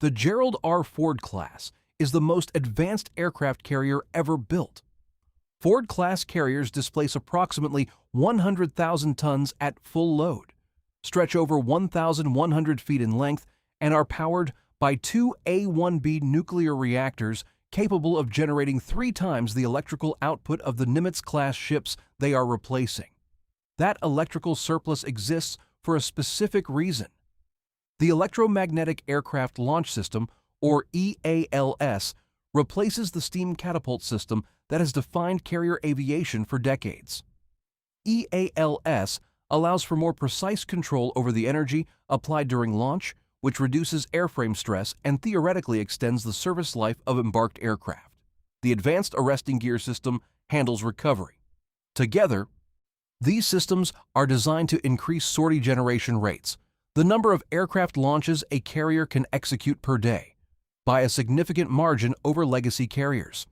The Gerald R. Ford class is the most advanced aircraft carrier ever built. Ford-class carriers displace approximately 100,000 tons at full load, stretch over 1,100 feet in length, and are powered by two A-1B nuclear reactors capable of generating 3 times the electrical output of the Nimitz-class ships they are replacing. That electrical surplus exists for a specific reason. The Electromagnetic Aircraft Launch System, or EALS, replaces the steam catapult system that has defined carrier aviation for decades. EALS allows for more precise control over the energy applied during launch, which reduces airframe stress and theoretically extends the service life of embarked aircraft. The Advanced Arresting Gear System handles recovery. Together, these systems are designed to increase sortie generation rates, the number of aircraft launches a carrier can execute per day, by a significant margin over legacy carriers.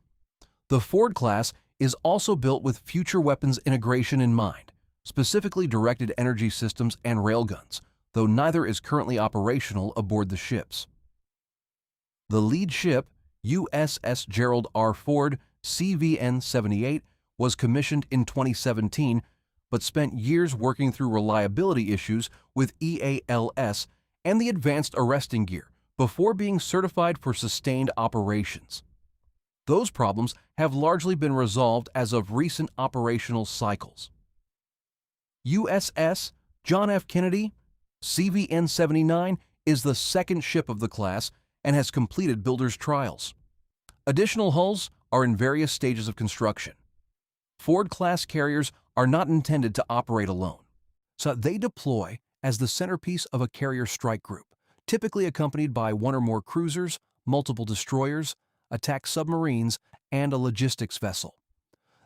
The Ford class is also built with future weapons integration in mind, specifically directed energy systems and railguns, though neither is currently operational aboard the ships. The lead ship, USS Gerald R. Ford CVN-78, was commissioned in 2017 but spent years working through reliability issues with EALS and the Advanced Arresting Gear before being certified for sustained operations. Those problems have largely been resolved as of recent operational cycles. USS John F. Kennedy CVN-79 is the second ship of the class and has completed builder's trials. Additional hulls are in various stages of construction. Ford-class carriers are not intended to operate alone, so they deploy as the centerpiece of a carrier strike group, typically accompanied by one or more cruisers, multiple destroyers, attack submarines, and a logistics vessel.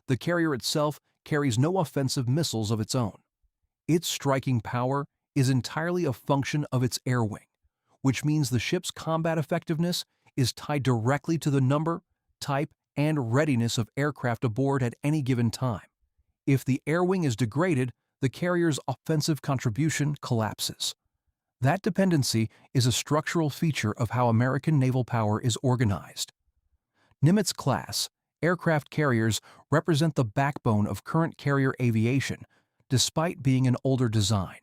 The carrier itself carries no offensive missiles of its own. Its striking power is entirely a function of its air wing, which means the ship's combat effectiveness is tied directly to the number, type, and readiness of aircraft aboard at any given time. If the air wing is degraded, the carrier's offensive contribution collapses. That dependency is a structural feature of how American naval power is organized. Nimitz-class aircraft carriers represent the backbone of current carrier aviation, despite being an older design.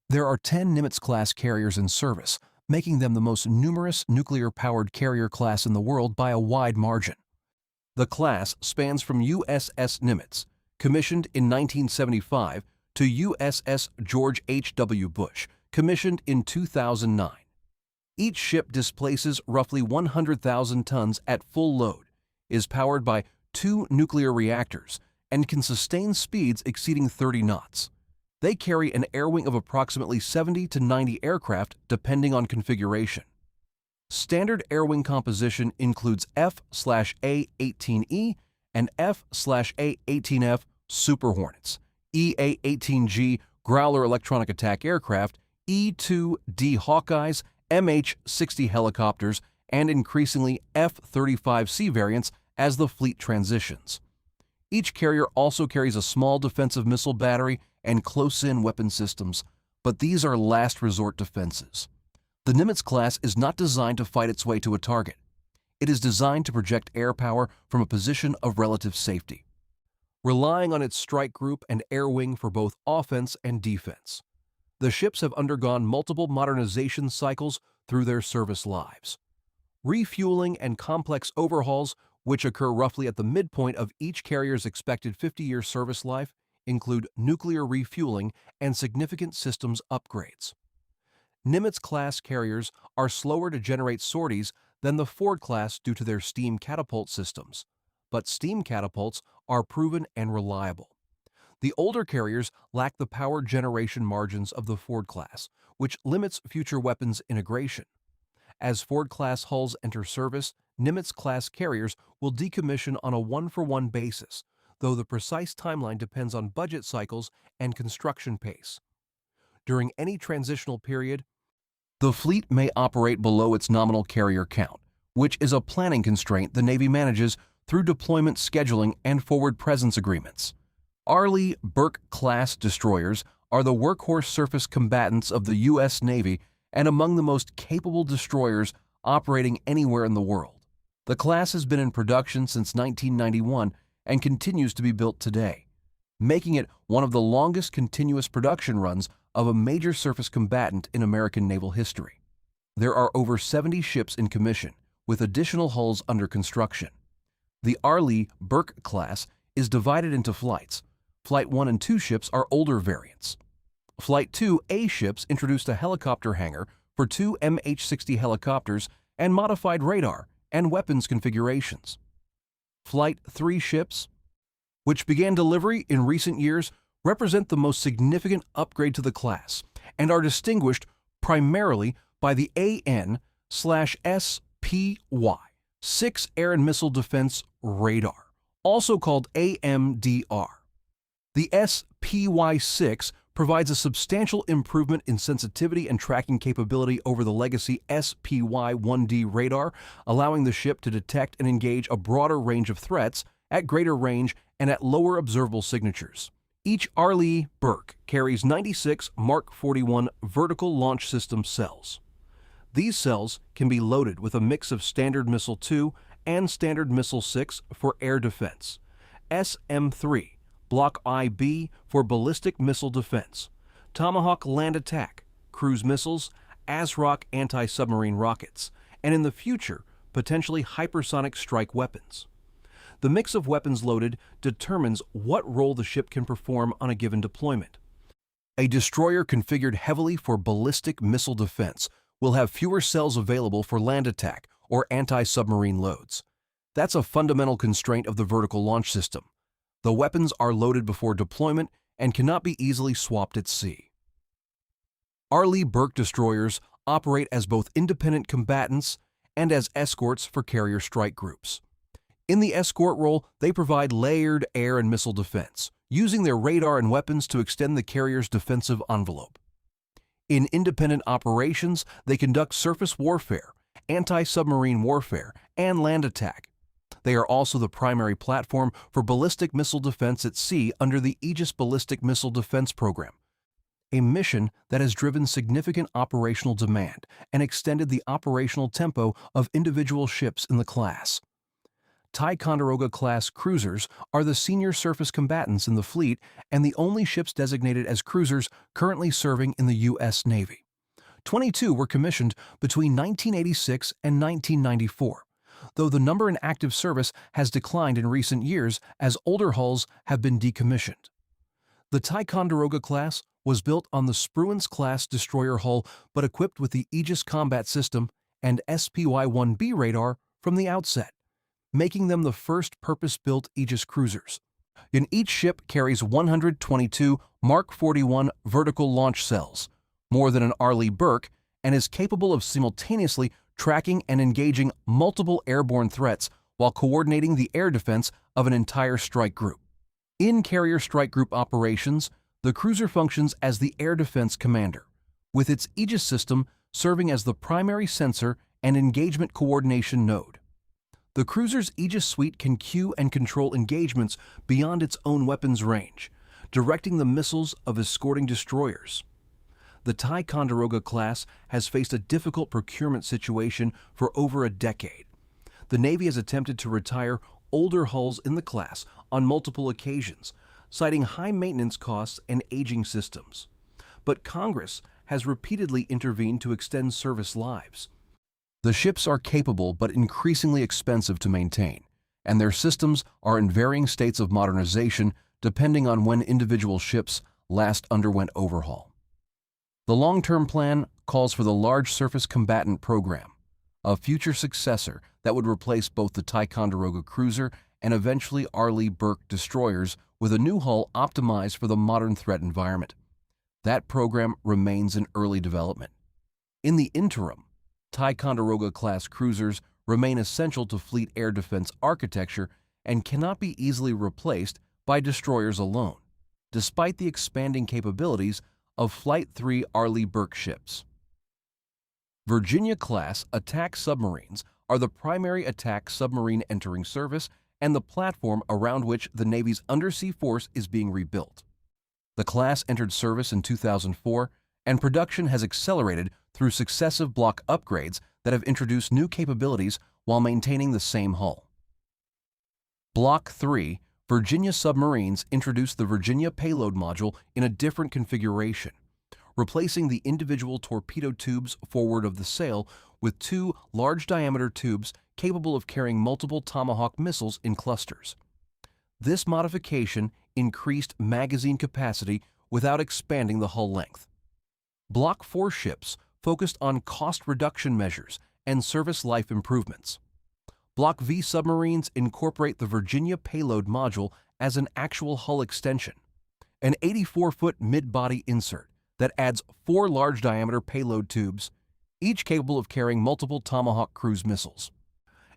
There are 10 Nimitz-class carriers in service, making them the most numerous nuclear-powered carrier class in the world by a wide margin. The class spans from USS Nimitz, commissioned in 1975, to USS George H.W. Bush, commissioned in 2009. Each ship displaces roughly 100,000 tons at full load, is powered by 2 nuclear reactors, and can sustain speeds exceeding 30 knots. They carry an air wing of approximately 70 to 90 aircraft depending on configuration. Standard air wing composition includes F/A-18E and F/A-18F Super Hornets, EA-18G Growler electronic attack aircraft, E-2D Hawkeyes, MH-60 helicopters, and increasingly F-35C variants as the fleet transitions. Each carrier also carries a small defensive missile battery and close-in weapon systems, but these are last resort defenses. The Nimitz class is not designed to fight its way to a target. It is designed to project air power from a position of relative safety, relying on its strike group and air wing for both offense and defense. The ships have undergone multiple modernization cycles through their service lives. Refueling and complex overhauls, which occur roughly at the midpoint of each carrier's expected 50-year service life, include nuclear refueling and significant systems upgrades. Nimitz-class carriers are slower to generate sorties than the Ford class due to their steam catapult systems, but steam catapults are proven and reliable. The older carriers lack the power generation margins of the Ford class, which limits future weapons integration. As Ford-class hulls enter service, Nimitz-class carriers will decommission on a one-for-one basis, though the precise timeline depends on budget cycles and construction pace. During any transitional period, the fleet may operate below its nominal carrier count, which is a planning constraint the Navy manages through deployment scheduling and forward presence agreements. Arleigh Burke-class destroyers are the workhorse surface combatants of the U.S. Navy and among the most capable destroyers operating anywhere in the world. The class has been in production since 1991 and continues to be built today, making it one of the longest continuous production runs of a major surface combatant in American naval history. There are over 70 ships in commission, with additional hulls under construction. The Arleigh Burke class is divided into flights. Flight 1 and 2 ships are older variants. Flight 2A ships introduced a helicopter hangar for 2 MH-60 helicopters and modified radar and weapons configurations. Flight 3 ships, which began delivery in recent years, represent the most significant upgrade to the class and are distinguished primarily by the AN/SPY 6 Air and Missile Defense Radar, also called AMDR. The SPY-6 provides a substantial improvement in sensitivity and tracking capability over the legacy SPY-1D radar, allowing the ship to detect and engage a broader range of threats at greater range and at lower observable signatures. Each Arleigh Burke carries 96 Mark 41 vertical launch system cells. These cells can be loaded with a mix of Standard Missile 2 and Standard Missile 6 for air defense, SM-3, Block IB for ballistic missile defense, Tomahawk land attack, cruise missiles, ASROC anti-submarine rockets, and in the future, potentially hypersonic strike weapons. The mix of weapons loaded determines what role the ship can perform on a given deployment. A destroyer configured heavily for ballistic missile defense will have fewer cells available for land attack or anti-submarine loads. That's a fundamental constraint of the vertical launch system. The weapons are loaded before deployment and cannot be easily swapped at sea. Arleigh Burke destroyers operate as both independent combatants and as escorts for carrier strike groups. In the escort role, they provide layered air and missile defense, using their radar and weapons to extend the carrier's defensive envelope. In independent operations, they conduct surface warfare, anti-submarine warfare, and land attack. They are also the primary platform for ballistic missile defense at sea under the Aegis Ballistic Missile Defense Program, a mission that has driven significant operational demand and extended the operational tempo of individual ships in the class. Ticonderoga-class cruisers are the senior surface combatants in the fleet and the only ships designated as cruisers currently serving in the U.S. Navy. 22 were commissioned between 1986 and 1994. Though the number in active service has declined in recent years as older hulls have been decommissioned. The Ticonderoga class was built on the Spruance-class destroyer hull but equipped with the Aegis Combat System and SPY-1B radar from the outset, making them the first purpose-built Aegis cruisers. And each ship carries 122 Mark 41 vertical launch cells, more than an Arleigh Burke, and is capable of simultaneously tracking and engaging multiple airborne threats while coordinating the air defense of an entire strike group. In carrier strike group operations, the cruiser functions as the air defense commander, with its Aegis system serving as the primary sensor and engagement coordination node. The cruiser's Aegis suite can queue and control engagements beyond its own weapons range, directing the missiles of escorting destroyers. The Ticonderoga class has faced a difficult procurement situation for over a decade. The Navy has attempted to retire older hulls in the class on multiple occasions, citing high maintenance costs and aging systems. But Congress has repeatedly intervened to extend service lives. The ships are capable but increasingly expensive to maintain, and their systems are in varying states of modernization depending on when individual ships last underwent overhaul. The long-term plan calls for the Large Surface Combatant Program, a future successor that would replace both the Ticonderoga cruiser and eventually Arleigh Burke destroyers with a new hull optimized for the modern threat environment. That program remains in early development. In the interim, Ticonderoga-class cruisers remain essential to fleet air defense architecture and cannot be easily replaced by destroyers alone, despite the expanding capabilities of Flight 3 Arleigh Burke ships. Virginia-class attack submarines are the primary attack submarine entering service and the platform around which the Navy's undersea force is being rebuilt. The class entered service in 2004, and production has accelerated through successive block upgrades that have introduced new capabilities while maintaining the same hull. Block 3, Virginia submarines introduced the Virginia payload module in a different configuration, replacing the individual torpedo tubes forward of the sail with two large-diameter tubes capable of carrying multiple Tomahawk missiles in clusters. This modification increased magazine capacity without expanding the hull length. Block 4 ships focused on cost reduction measures and service life improvements. Block V submarines incorporate the Virginia payload module as an actual hull extension, an 84-foot mid-body insert that adds 4 large-diameter payload tubes, each capable of carrying multiple Tomahawk cruise missiles.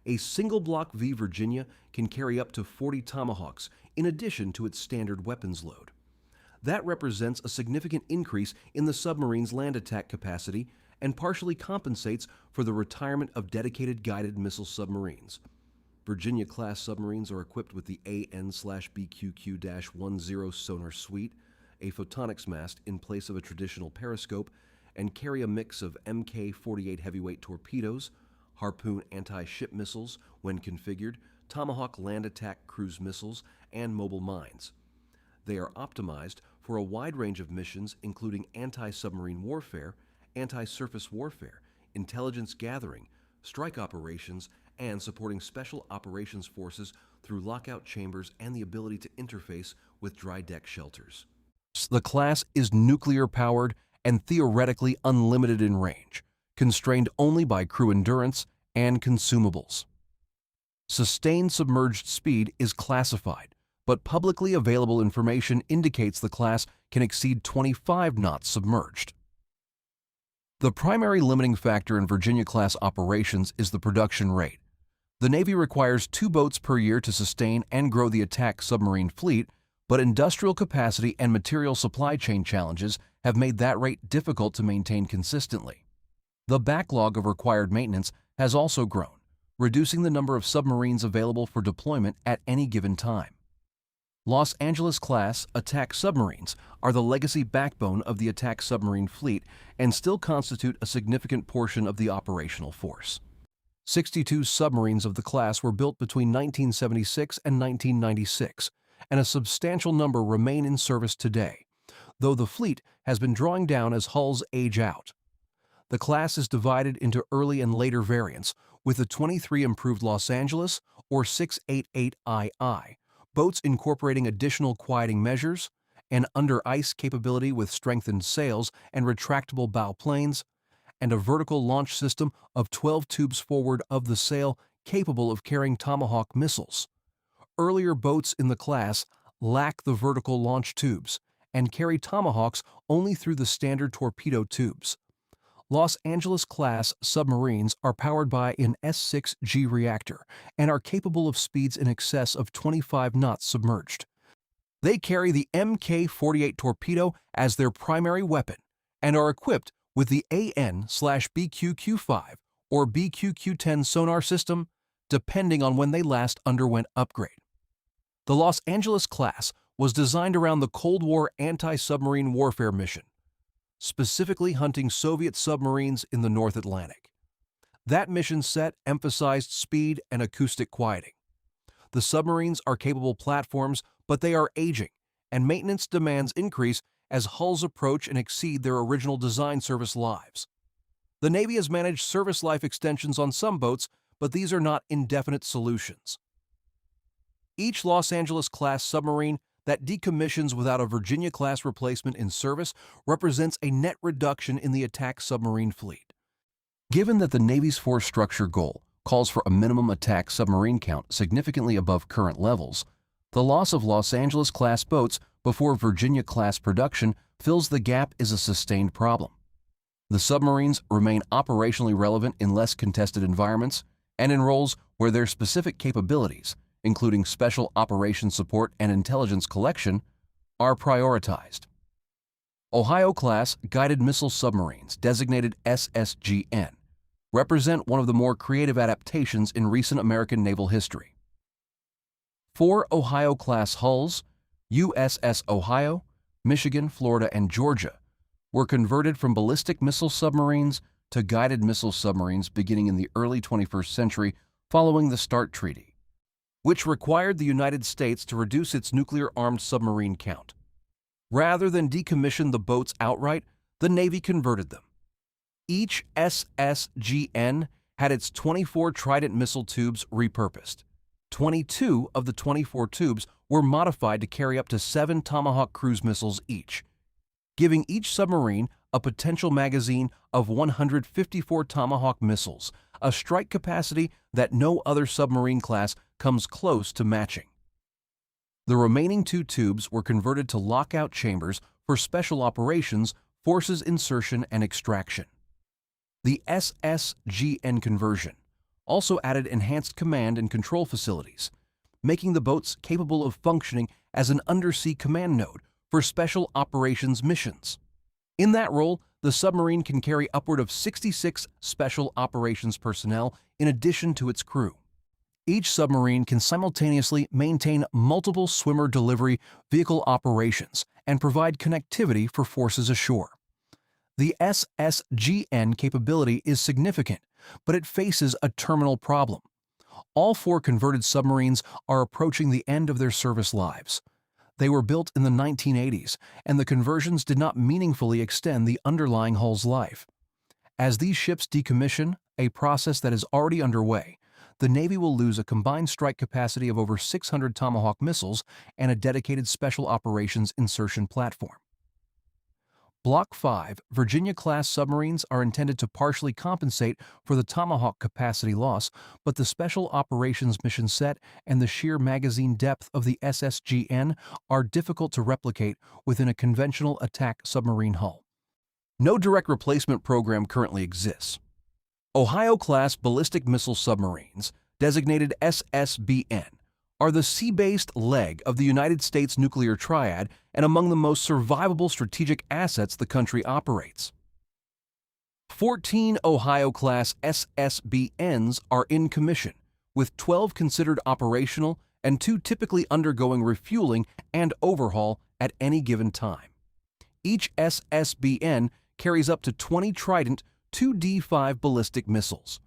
A single Block V Virginia can carry up to 40 Tomahawks in addition to its standard weapons load. That represents a significant increase in the submarine's land attack capacity and partially compensates for the retirement of dedicated guided missile submarines. Virginia-class submarines are equipped with the AN/BQQ-10 sonar suite, a photonics mast in place of a traditional periscope, and carry a mix of Mk-48 heavyweight torpedoes, Harpoon anti-ship missiles when configured, Tomahawk land attack cruise missiles, and mobile mines. They are optimized for a wide range of missions including anti-submarine warfare, anti-surface warfare, intelligence gathering, strike operations, and supporting special operations forces through lockout chambers and the ability to interface with dry deck shelters. The class is nuclear-powered and theoretically unlimited in range, constrained only by crew endurance and consumables. Sustained submerged speed is classified, but publicly available information indicates the class can exceed 25 knots submerged. The primary limiting factor in Virginia-class operations is the production rate. The Navy requires 2 boats per year to sustain and grow the attack submarine fleet, but industrial capacity and material supply chain challenges have made that rate difficult to maintain consistently. The backlog of required maintenance has also grown, reducing the number of submarines available for deployment at any given time. Los Angeles-class attack submarines are the legacy backbone of the attack submarine fleet and still constitute a significant portion of the operational force. 62 submarines of the class were built between 1976 and 1996, and a substantial number remain in service today, though the fleet has been drawing down as hulls age out. The class is divided into early and later variants, with the 23 improved Los Angeles, or 688II, boats incorporating additional quieting measures, an under-ice capability with strengthened sails and retractable bow planes, and a vertical launch system of 12 tubes forward of the sail capable of carrying Tomahawk missiles. Earlier boats in the class lack the vertical launch tubes and carry Tomahawks only through the standard torpedo tubes. Los Angeles-class submarines are powered by an S-6G reactor and are capable of speeds in excess of 25 knots submerged. They carry the Mk-48 torpedo as their primary weapon and are equipped with the AN/BQQ-5 or BQQ-10 sonar system, depending on when they last underwent upgrade. The Los Angeles class was designed around the Cold War anti-submarine warfare mission, specifically hunting Soviet submarines in the North Atlantic. That mission set emphasized speed and acoustic quieting. The submarines are capable platforms, but they are aging, and maintenance demands increase as hulls approach and exceed their original design service lives. The Navy has managed service life extensions on some boats, but these are not indefinite solutions. Each Los Angeles-class submarine that decommissions without a Virginia-class replacement in service represents a net reduction in the attack submarine fleet. Given that the Navy's force structure goal calls for a minimum attack submarine count significantly above current levels, the loss of Los Angeles-class boats before Virginia-class production fills the gap is a sustained problem. The submarines remain operationally relevant in less contested environments and in roles where their specific capabilities, including special operations support and intelligence collection, are prioritized. Ohio-class guided missile submarines, designated SSGN, represent one of the more creative adaptations in recent American naval history. 4 Ohio-class hulls, USS Ohio, Michigan, Florida, and Georgia, were converted from ballistic missile submarines to guided missile submarines beginning in the early 21st century following the START Treaty, which required the United States to reduce its nuclear-armed submarine count. Rather than decommission the boats outright, the Navy converted them. Each SSGN had its 24 Trident missile tubes repurposed. 22 of the 24 tubes were modified to carry up to 7 Tomahawk cruise missiles each, giving each submarine a potential magazine of 154 Tomahawk missiles, a strike capacity that no other submarine class comes close to matching. The remaining 2 tubes were converted to lockout chambers for special operations, forces insertion, and extraction. The SSGN conversion also added enhanced command and control facilities, making the boats capable of functioning as an undersea command node for special operations missions. In that role, the submarine can carry upward of 66 special operations personnel in addition to its crew. Each submarine can simultaneously maintain multiple swimmer delivery vehicle operations and provide connectivity for forces ashore. The SSGN capability is significant, but it faces a terminal problem. All 4 converted submarines are approaching the end of their service lives. They were built in the 1980s, and the conversions did not meaningfully extend the underlying hull's life. As these ships decommission, a process that is already underway, the Navy will lose a combined strike capacity of over 600 Tomahawk missiles and a dedicated special operations insertion platform. Block 5 Virginia-class submarines are intended to partially compensate for the Tomahawk capacity loss, but the special operations mission set and the sheer magazine depth of the SSGN are difficult to replicate within a conventional attack submarine hull. No direct replacement program currently exists. Ohio-class ballistic missile submarines, designated SSBN, are the sea-based leg of the United States nuclear triad and among the most survivable strategic assets the country operates. 14 Ohio-class SSBNs are in commission, with 12 considered operational and 2 typically undergoing refueling and overhaul at any given time. Each SSBN carries up to 20 Trident 2D5 ballistic missiles.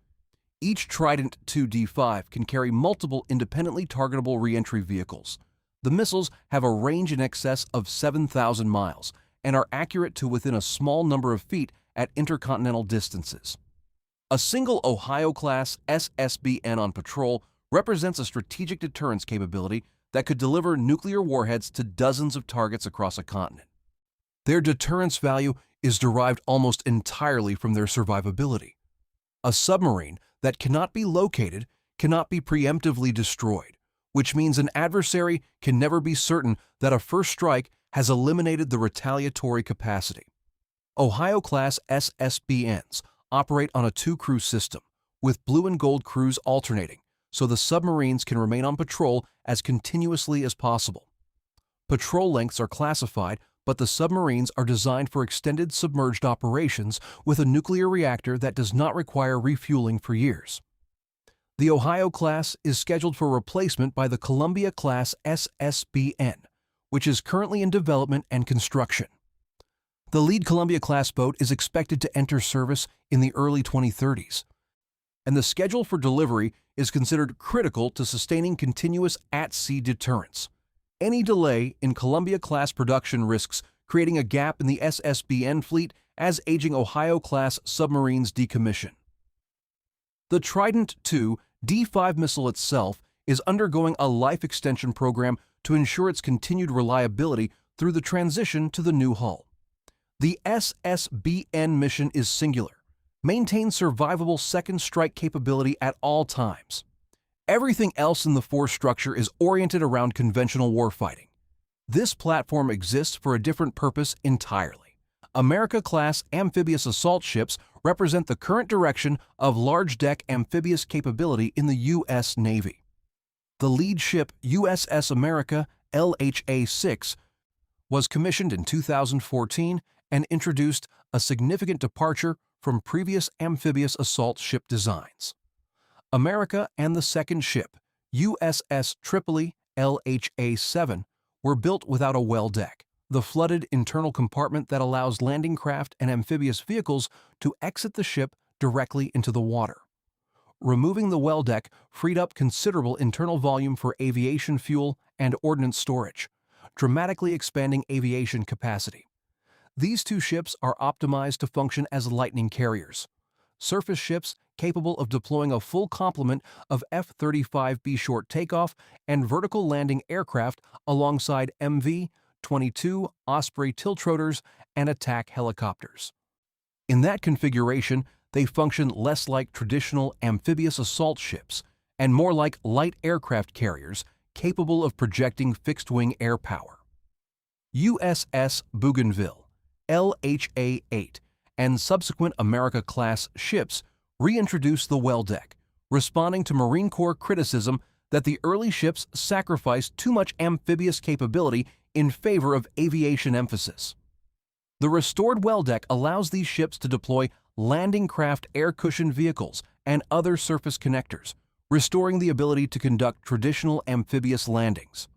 Each Trident 2D5 can carry multiple independently targetable reentry vehicles. The missiles have a range in excess of 7,000 miles and are accurate to within a small number of feet at intercontinental distances. A single Ohio-class SSBN on patrol represents a strategic deterrence capability that could deliver nuclear warheads to dozens of targets across a continent. Their deterrence value is derived almost entirely from their survivability. A submarine that cannot be located cannot be preemptively destroyed, which means an adversary can never be certain that a first strike has eliminated the retaliatory capacity. Ohio-class SSBNs operate on a 2-crew system, with blue and gold crews alternating, so the submarines can remain on patrol as continuously as possible. Patrol lengths are classified, but the submarines are designed for extended submerged operations with a nuclear reactor that does not require refueling for years. The Ohio class is scheduled for replacement by the Columbia class SSBN, which is currently in development and construction. The lead Columbia class boat is expected to enter service in the early 2030s, and the schedule for delivery is considered critical to sustaining continuous at-sea deterrence. Any delay in Columbia-class production risks creating a gap in the SSBN fleet as aging Ohio-class submarines decommission. The Trident II D5 missile itself is undergoing a life extension program to ensure its continued reliability through the transition to the new hull. The SSBN mission is singular: maintain survivable second strike capability at all times. Everything else in the force structure is oriented around conventional warfighting. This platform exists for a different purpose entirely. America-class amphibious assault ships represent the current direction of large-deck amphibious capability in the U.S. Navy. The lead ship USS America LHA-6 was commissioned in 2014 and introduced a significant departure from previous amphibious assault ship designs. America and the second ship, USS Tripoli LHA-7, were built without a well deck, the flooded internal compartment that allows landing craft and amphibious vehicles to exit the ship directly into the water. Removing the well deck freed up considerable internal volume for aviation fuel and ordnance storage, dramatically expanding aviation capacity. These two ships are optimized to function as Lightning carriers, surface ships capable of deploying a full complement of F-35B short takeoff and vertical landing aircraft alongside MV-22 Osprey tiltrotors and attack helicopters. In that configuration, they function less like traditional amphibious assault ships and more like light aircraft carriers capable of projecting fixed-wing air power. USS Bougainville, LHA-8, and subsequent America-class ships reintroduced the well deck, responding to Marine Corps criticism that the early ships sacrificed too much amphibious capability in favor of aviation emphasis. The restored well deck allows these ships to deploy landing craft air cushion vehicles and other surface connectors, restoring the ability to conduct traditional amphibious landings.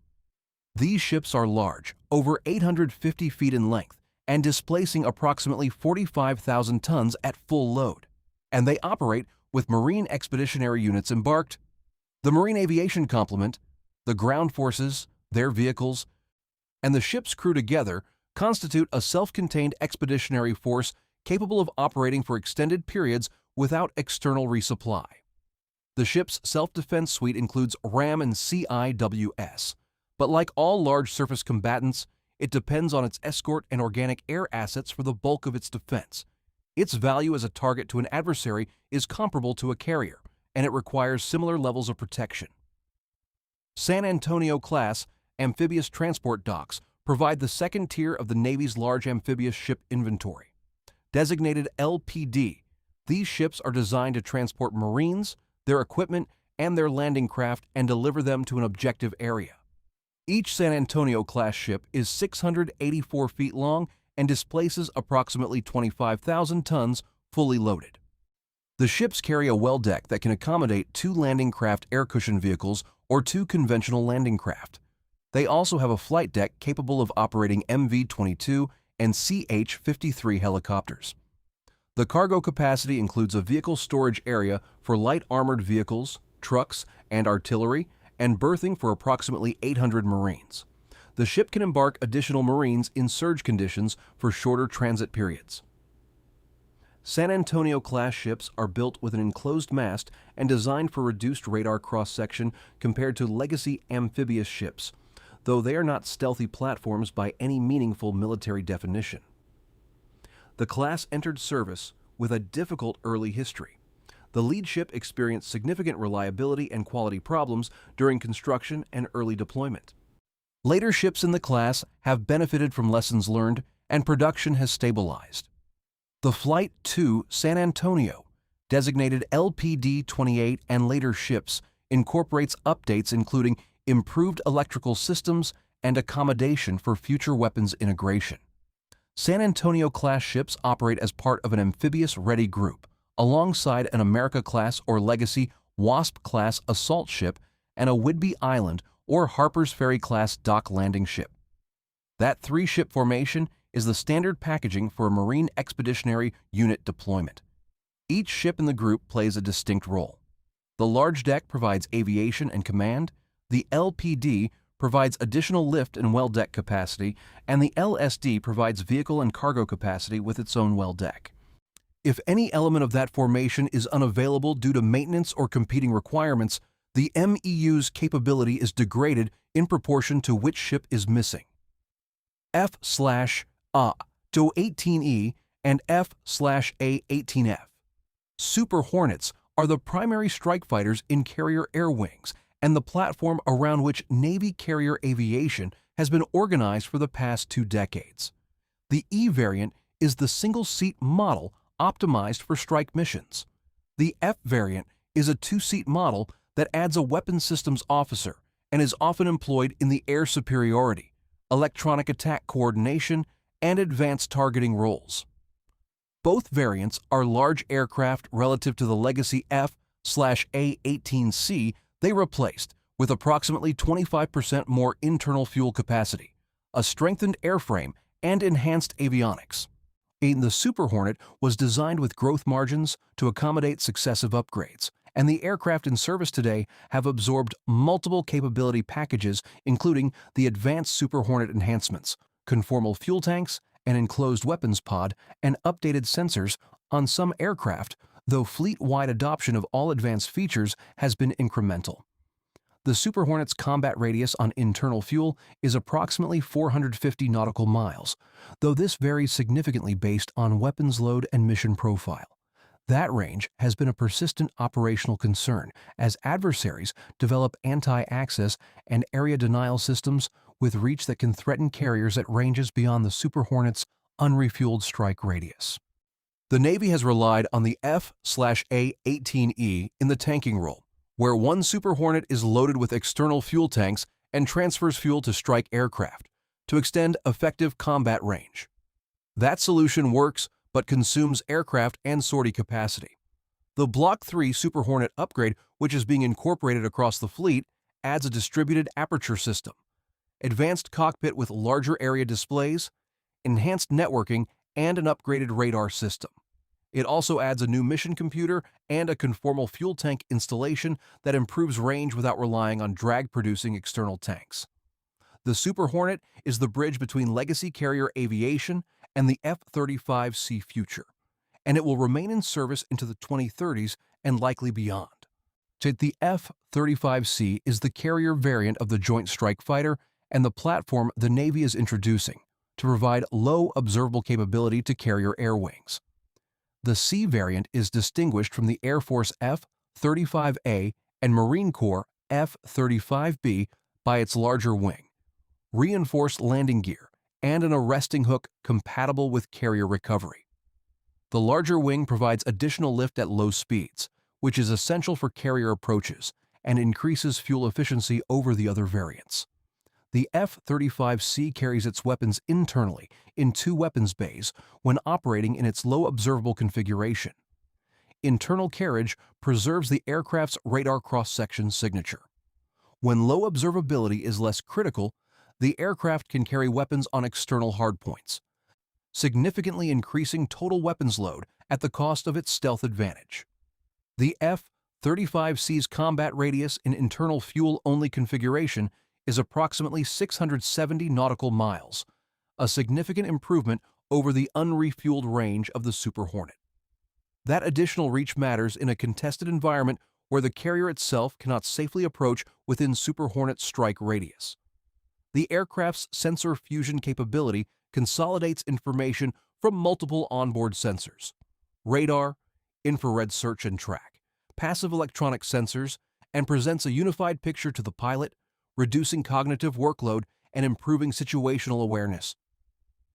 These ships are large, over 850 feet in length, and displacing approximately 45,000 tons at full load, and they operate with Marine Expeditionary Units embarked, the Marine Aviation Complement, the ground forces, their vehicles, and the ship's crew together constitute a self-contained expeditionary force capable of operating for extended periods without external resupply. The ship's self-defense suite includes RAM and CIWS, but like all large surface combatants, it depends on its escort and organic air assets for the bulk of its defense. Its value as a target to an adversary is comparable to a carrier, and it requires similar levels of protection. San Antonio-class amphibious transport docks provide the second tier of the Navy's large amphibious ship inventory. Designated LPD, these ships are designed to transport Marines, their equipment, and their landing craft and deliver them to an objective area. Each San Antonio-class ship is 684 feet long and displaces approximately 25,000 tons fully loaded. The ships carry a well deck that can accommodate 2 landing craft air cushion vehicles or 2 conventional landing craft. They also have a flight deck capable of operating MV-22 and CH-53 helicopters. The cargo capacity includes a vehicle storage area for light armored vehicles, trucks, and artillery, and berthing for approximately 800 Marines. The ship can embark additional Marines in surge conditions for shorter transit periods. San Antonio-class ships are built with an enclosed mast and designed for reduced radar cross-section compared to legacy amphibious ships, though they are not stealthy platforms by any meaningful military definition. The class entered service with a difficult early history. The lead ship experienced significant reliability and quality problems during construction and early deployment. Later ships in the class have benefited from lessons learned, and production has stabilized. The Flight II San Antonio, designated LPD-28 and later ships, incorporates updates including improved electrical systems and accommodation for future weapons integration. San Antonio-class ships operate as part of an amphibious-ready group, alongside an America-class or Legacy Wasp-class assault ship and a Whidbey Island or Harper's Ferry-class dock landing ship. That 3-ship formation is the standard packaging for a Marine Expeditionary Unit deployment. Each ship in the group plays a distinct role. The large deck provides aviation and command, the LPD provides additional lift and well deck capacity, and the LSD provides vehicle and cargo capacity with its own well deck. If any element of that formation is unavailable due to maintenance or competing requirements, the MEU's capability is degraded in proportion to which ship is missing. F/A-18E and F/A-18F. Super Hornets are the primary strike fighters in carrier air wings and the platform around which Navy carrier aviation has been organized for the past 2 decades. The E variant is the single-seat model optimized for strike missions. The F variant is a 2-seat model that adds a weapons systems officer and is often employed in the air superiority, electronic attack coordination, and advanced targeting roles. Both variants are large aircraft relative to the legacy F/A-18C they replaced, with approximately 25% more internal fuel capacity, a strengthened airframe, and enhanced avionics. The Super Hornet was designed with growth margins to accommodate successive upgrades, and the aircraft in service today have absorbed multiple capability packages, including the advanced Super Hornet enhancements, conformal fuel tanks, an enclosed weapons pod, and updated sensors on some aircraft, though fleet-wide adoption of all advanced features has been incremental. The Super Hornet's combat radius on internal fuel is approximately 450 nautical miles, though this varies significantly based on weapons load and mission profile. That range has been a persistent operational concern as adversaries develop anti-access and area denial systems with reach that can threaten carriers at ranges beyond the Super Hornet's unrefueled strike radius. The Navy has relied on the F/A-18E in the tanking role, where one Super Hornet is loaded with external fuel tanks and transfers fuel to strike aircraft to extend effective combat range. That solution works but consumes aircraft and sortie capacity. The Block 3 Super Hornet upgrade, which is being incorporated across the fleet, adds a distributed aperture system, advanced cockpit with larger area displays, enhanced networking, and an upgraded radar system. It also adds a new mission computer and a conformal fuel tank installation that improves range without relying on drag-producing external tanks. The Super Hornet is the bridge between legacy carrier aviation and the F-35C future, and it will remain in service into the 2030s and likely beyond. The F-35C is the carrier variant of the Joint Strike Fighter and the platform the Navy is introducing to provide low observable capability to carrier air wings. The C variant is distinguished from the Air Force F-35A and Marine Corps F-35B by its larger wing, reinforced landing gear, and an arresting hook compatible with carrier recovery. The larger wing provides additional lift at low speeds, which is essential for carrier approaches and increases fuel efficiency over the other variants. The F-35C carries its weapons internally in two weapons bays when operating in its low observable configuration. Internal carriage preserves the aircraft's radar cross-section signature. When low observability is less critical, the aircraft can carry weapons on external hardpoints, significantly increasing total weapons load at the cost of its stealth advantage. The F-35C's combat radius in internal fuel-only configuration is approximately 670 nautical miles, a significant improvement over the unrefueled range of the Super Hornet. That additional reach matters in a contested environment where the carrier itself cannot safely approach within Super Hornet's strike radius. The aircraft's sensor fusion capability consolidates information from multiple onboard sensors: radar, infrared search and track, passive electronic sensors, and presents a unified picture to the pilot, reducing cognitive workload and improving situational awareness.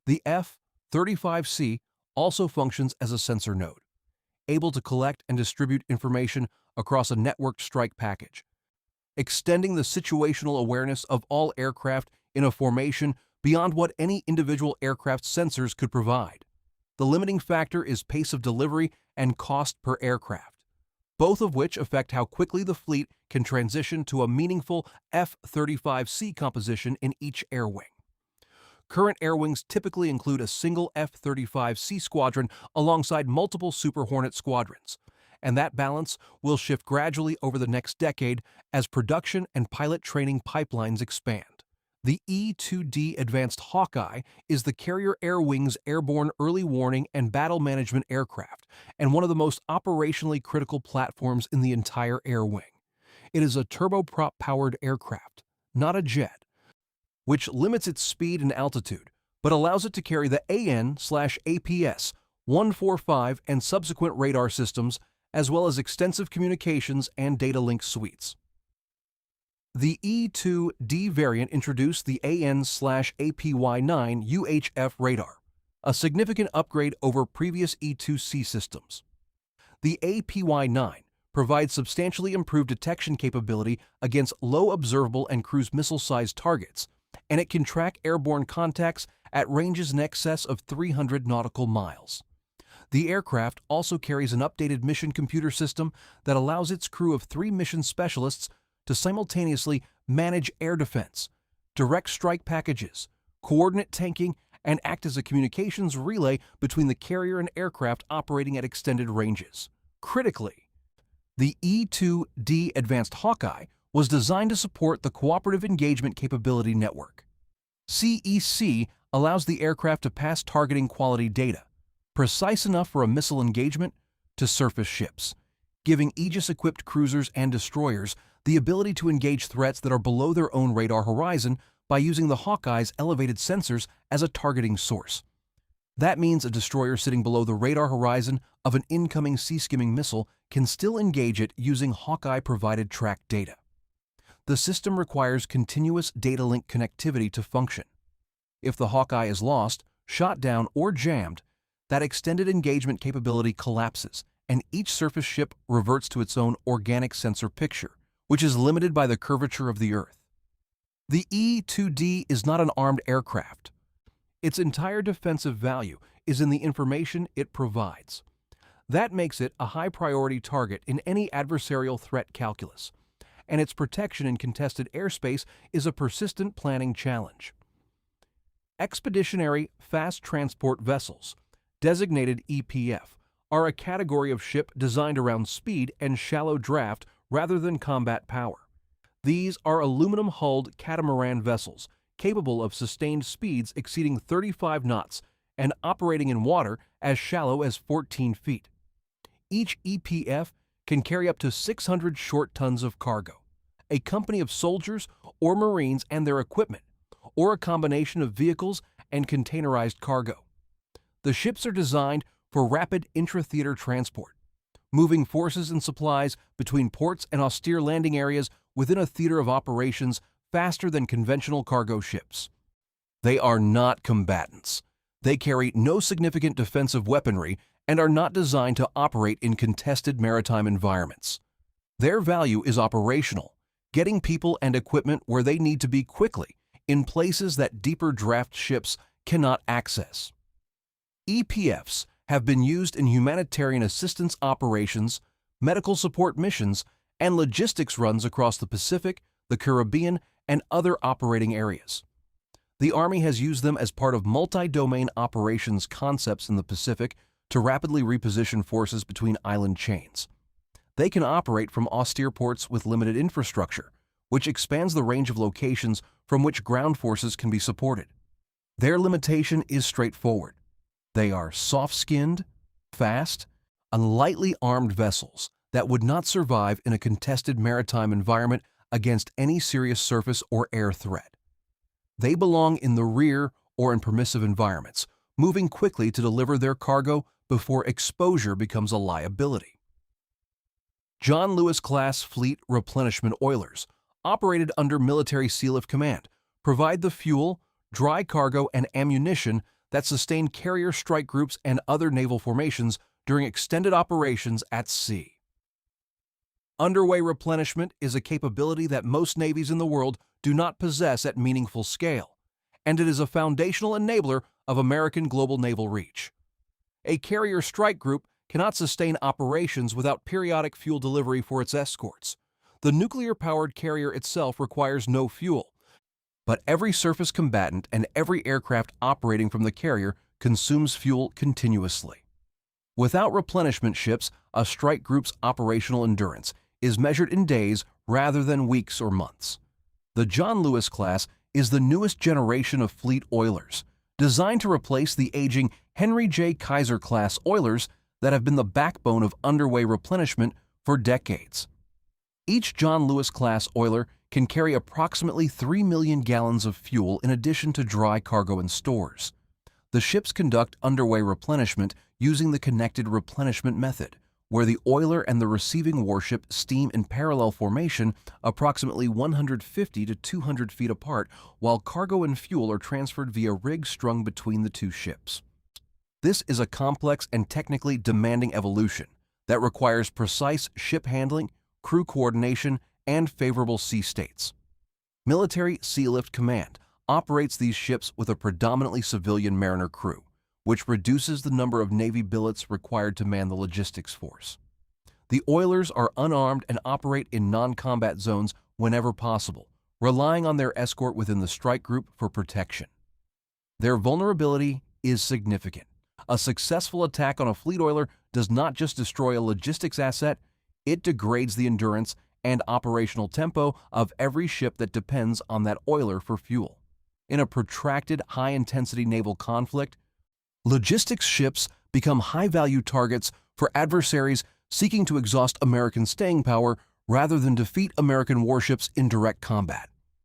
The F-35C also functions as a sensor node, able to collect and distribute information across a networked strike package, extending the situational awareness of all aircraft in a formation beyond what any individual aircraft's sensors could provide. The limiting factor is pace of delivery and cost per aircraft, both of which affect how quickly the fleet can transition to a meaningful F-35C composition in each air wing. Current air wings typically include a single F-35C squadron alongside multiple Super Hornet squadrons, and that balance will shift gradually over the next decade as production and pilot training pipelines expand. The E-2D Advanced Hawkeye is the Carrier Air Wing's airborne early warning and battle management aircraft and one of the most operationally critical platforms in the entire air wing. It is a turboprop-powered aircraft, not a jet, which limits its speed and altitude, but allows it to carry the AN/APS-145 and subsequent radar systems, as well as extensive communications and data link suites. The E-2D variant introduced the AN/APY-9 UHF radar, a significant upgrade over previous E-2C systems. The APY-9 provides substantially improved detection capability against low observable and cruise missile-sized targets, and it can track airborne contacts at ranges in excess of 300 nautical miles. The aircraft also carries an updated mission computer system that allows its crew of 3 mission specialists to simultaneously manage air defense, direct strike packages, coordinate tanking, and act as a communications relay between the carrier and aircraft operating at extended ranges. Critically, the E-2D Advanced Hawkeye was designed to support the Cooperative Engagement Capability Network. CEC allows the aircraft to pass targeting quality data, precise enough for a missile engagement, to surface ships, giving Aegis-equipped cruisers and destroyers the ability to engage threats that are below their own radar horizon by using the Hawkeye's elevated sensors as a targeting source. That means a destroyer sitting below the radar horizon of an incoming sea-skimming missile can still engage it using Hawkeye-provided tracked data. The system requires continuous data link connectivity to function. If the Hawkeye is lost, shot down, or jammed, that extended engagement capability collapses, and each surface ship reverts to its own organic sensor picture, which is limited by the curvature of the Earth. The E-2D is not an armed aircraft. Its entire defensive value is in the information it provides. That makes it a high-priority target in any adversarial threat calculus, and its protection in contested airspace is a persistent planning challenge. Expeditionary Fast Transport Vessels, designated EPF, are a category of ship designed around speed and shallow draft rather than combat power. These are aluminum-hulled catamaran vessels capable of sustained speeds exceeding 35 knots and operating in water as shallow as 14 feet. Each EPF can carry up to 600 short tons of cargo, a company of soldiers or Marines and their equipment, or a combination of vehicles and containerized cargo. The ships are designed for rapid intra-theater transport, moving forces and supplies between ports and austere landing areas within a theater of operations faster than conventional cargo ships. They are not combatants. They carry no significant defensive weaponry and are not designed to operate in contested maritime environments. Their value is operational, getting people and equipment where they need to be quickly, in places that deeper draft ships cannot access. EPFs have been used in humanitarian assistance operations, medical support missions, and logistics runs across the Pacific, the Caribbean, and other operating areas. The Army has used them as part of multi-domain operations concepts in the Pacific to rapidly reposition forces between island chains. They can operate from austere ports with limited infrastructure, which expands the range of locations from which ground forces can be supported. Their limitation is straightforward. They are soft-skinned, fast, and lightly armed vessels that would not survive in a contested maritime environment against any serious surface or air threat. They belong in the rear or in permissive environments, moving quickly to deliver their cargo before exposure becomes a liability. John Lewis-class fleet replenishment oilers, operated under Military Sealift Command, provide the fuel, dry cargo, and ammunition that sustain carrier strike groups and other naval formations during extended operations at sea. Underway replenishment is a capability that most navies in the world do not possess at meaningful scale, and it is a foundational enabler of American global naval reach. A carrier strike group cannot sustain operations without periodic fuel delivery for its escorts. The nuclear-powered carrier itself requires no fuel, but every surface combatant and every aircraft operating from the carrier consumes fuel continuously. Without replenishment ships, a strike group's operational endurance is measured in days rather than weeks or months. The John Lewis class is the newest generation of fleet oilers, designed to replace the aging Henry J. Kaiser class oilers that have been the backbone of underway replenishment for decades. Each John Lewis class oiler can carry approximately 3 million gallons of fuel in addition to dry cargo and stores. The ships conduct underway replenishment using the connected replenishment method, where the oiler and the receiving warship steam in parallel formation approximately 150 to 200 feet apart, while cargo and fuel are transferred via rigs strung between the two ships. This is a complex and technically demanding evolution that requires precise ship handling, crew coordination, and favorable sea states. Military Sealift Command operates these ships with a predominantly civilian mariner crew, which reduces the number of Navy billets required to man the logistics force. The oilers are unarmed and operate in non-combat zones whenever possible, relying on their escort within the strike group for protection. Their vulnerability is significant. A successful attack on a fleet oiler does not just destroy a logistics asset, it degrades the endurance and operational tempo of every ship that depends on that oiler for fuel. In a protracted, high-intensity naval conflict, logistics ships become high-value targets for adversaries seeking to exhaust American staying power rather than defeat American warships in direct combat.